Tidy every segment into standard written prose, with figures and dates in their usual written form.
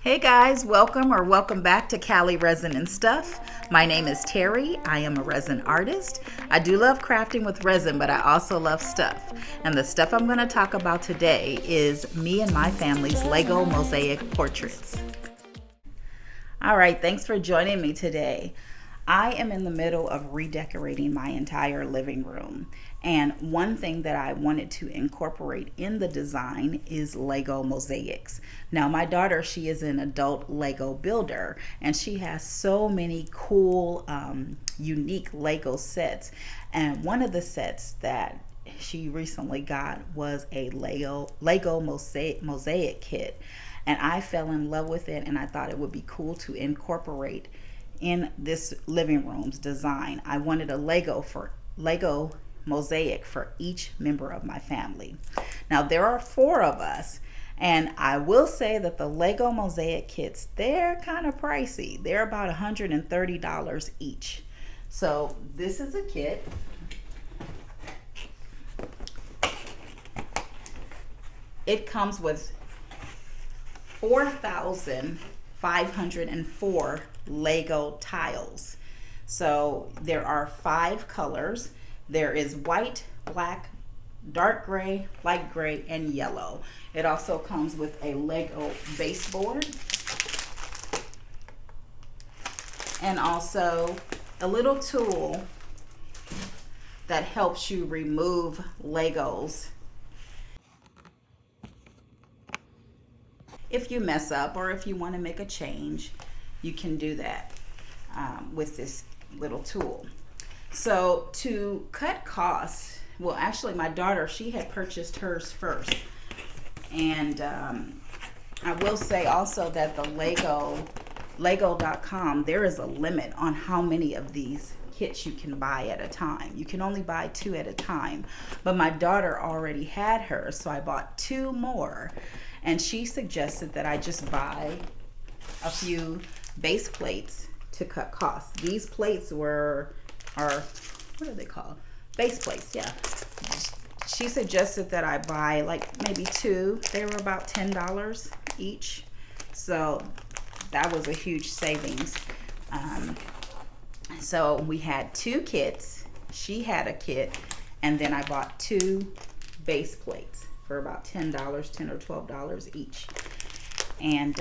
Hey guys, welcome back to Cali Resin and Stuff. My name is Terry. I am a resin artist. I do love crafting with resin, but I also love stuff. And the stuff I'm going to talk about today is me and my family's Lego mosaic portraits. All right, thanks for joining me today. I am in the middle of redecorating my entire living room. And one thing that I wanted to incorporate in the design is Lego mosaics. Now, my daughter, she is an adult Lego builder, and she has so many cool, unique Lego sets. And one of the sets that she recently got was a Lego mosaic kit. And I fell in love with it, and I thought it would be cool to incorporate in this living room's design. I wanted a Lego mosaic for each member of my family. Now there are 4 of us, and I will say that the Lego mosaic kits, they're kind of pricey. They're about $130 each. So this is a kit. It comes with 4,504 Lego tiles. So there are 5 colors. There is white, black, dark gray, light gray, and yellow. It also comes with a Lego baseboard and also a little tool that helps you remove Legos if you mess up or if you want to make a change. You can do that with this little tool. So to cut costs, well, actually my daughter, she had purchased hers first. And I will say also that the Lego.com, there is a limit on how many of these kits you can buy at a time. You can only buy 2 at a time. But my daughter already had hers, so I bought 2 more. And she suggested that I just buy a few base plates to cut costs. These plates are what are they called? Base plates, yeah. She suggested that I buy like maybe 2. They were about $10 each. So that was a huge savings. So we had 2 kits. She had a kit, and then I bought 2 base plates for about $10, $10 or $12 each. And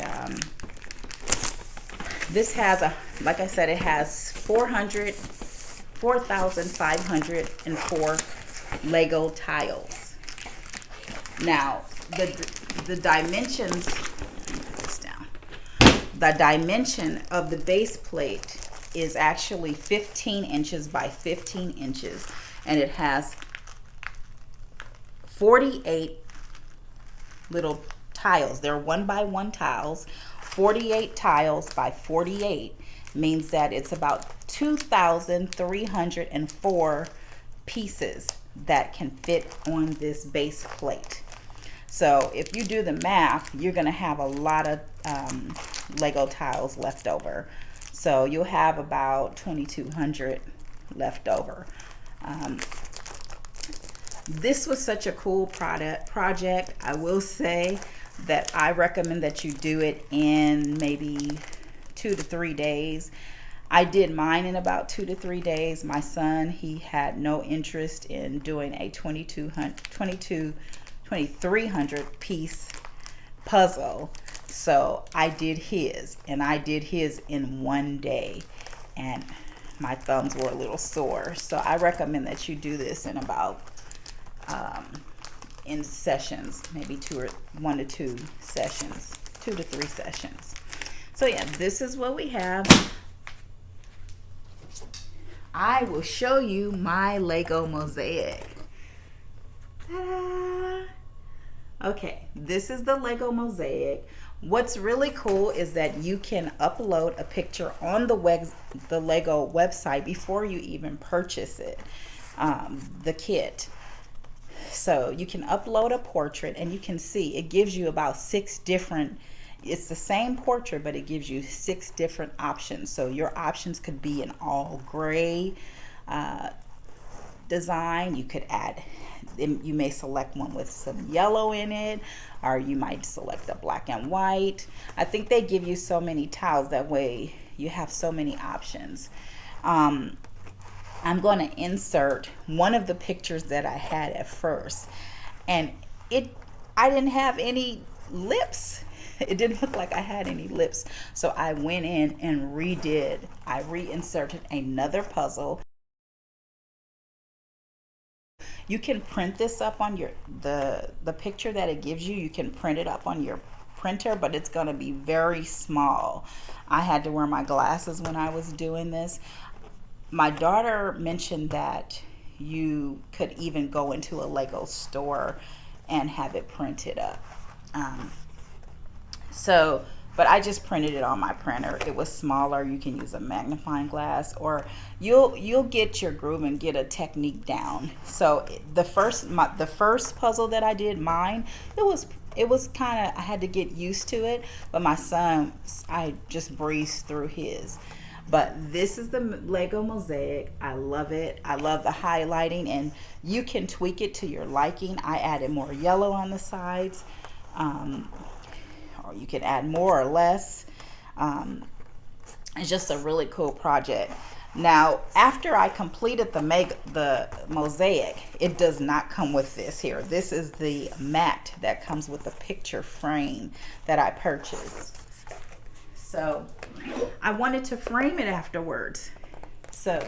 this has like I said, it has 4,504 Lego tiles. Now the dimensions, put this down. The dimension of the base plate is actually 15 inches by 15 inches, and it has 48 little tiles. They're 1 by 1 tiles. 48 tiles by 48 means that it's about 2,304 pieces that can fit on this base plate. So if you do the math, you're going to have a lot of Lego tiles left over. So you'll have about 2,200 left over. This was such a cool project. I will say that I recommend that you do it in maybe 2 to 3 days. I did mine in about 2 to 3 days. My son, he had no interest in doing a 2,300 piece puzzle. So I did his, and I did his in 1 day, and my thumbs were a little sore. So I recommend that you do this in about in sessions, maybe 1 to 2 sessions, 2 to 3 sessions. So yeah, this is what we have. I will show you my Lego mosaic. Ta-da! Okay, this is the Lego mosaic. What's really cool is that you can upload a picture on the Lego website before you even purchase it, the kit. So you can upload a portrait, and you can see it gives you about 6 different, it's the same portrait, but it gives you 6 different options. So your options could be in all gray, design. You could add, you may select one with some yellow in it, or you might select a black and white. I think they give you so many tiles, that way you have so many options. I'm going to insert one of the pictures that I had at first, and I didn't have any lips. It didn't look like I had any lips. So I went in and I reinserted another puzzle. You can print this up on the picture that it gives you. You can print it up on your printer, but it's going to be very small. I had to wear my glasses when I was doing this. My daughter mentioned that you could even go into a Lego store and have it printed up. But I just printed it on my printer. It was smaller. You can use a magnifying glass, or you'll get your groove and get a technique down. So the first puzzle that I did, mine, it was kind of, I had to get used to it, but my son, I just breezed through his. But this is the Lego Mosaic. I love it. I love the highlighting, and you can tweak it to your liking. I added more yellow on the sides. Or you can add more or less. It's just a really cool project. Now, after I completed the mosaic, it does not come with this here. This is the mat that comes with the picture frame that I purchased. So I wanted to frame it afterwards. So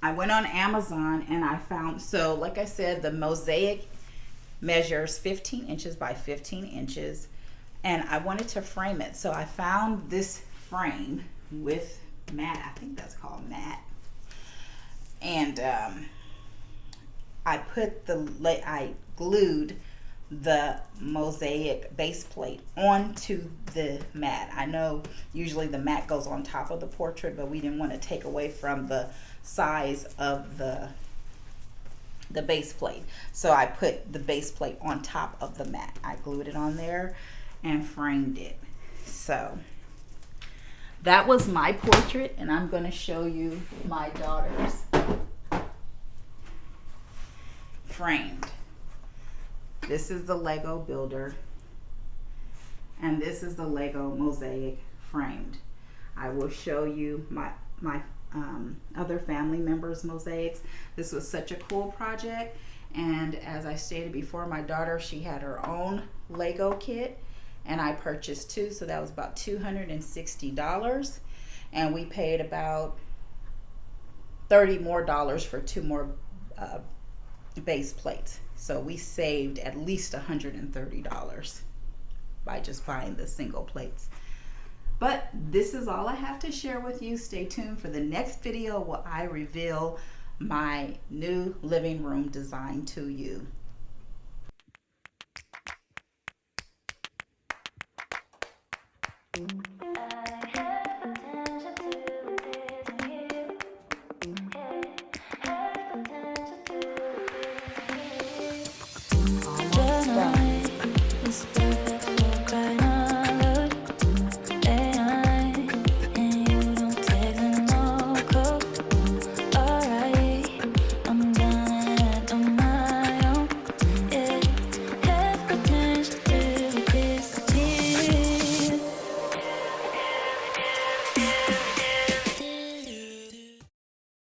I went on Amazon and I found, so like I said, the mosaic measures 15 inches by 15 inches, and I wanted to frame it. So I found this frame with mat, I think that's called mat, and I glued the mosaic base plate onto the mat. I know usually the mat goes on top of the portrait, but we didn't want to take away from the size of the base plate. So I put the base plate on top of the mat. I glued it on there and framed it. So that was my portrait, and I'm going to show you my daughter's framed. This is the Lego Builder, and this is the Lego Mosaic framed. I will show you my other family members' mosaics. This was such a cool project, and as I stated before, my daughter, she had her own Lego kit, and I purchased two, so that was about $260, and we paid about $30 more for two more base plates. So we saved at least $130 by just buying the single plates. But this is all I have to share with you. Stay tuned for the next video where I reveal my new living room design to you.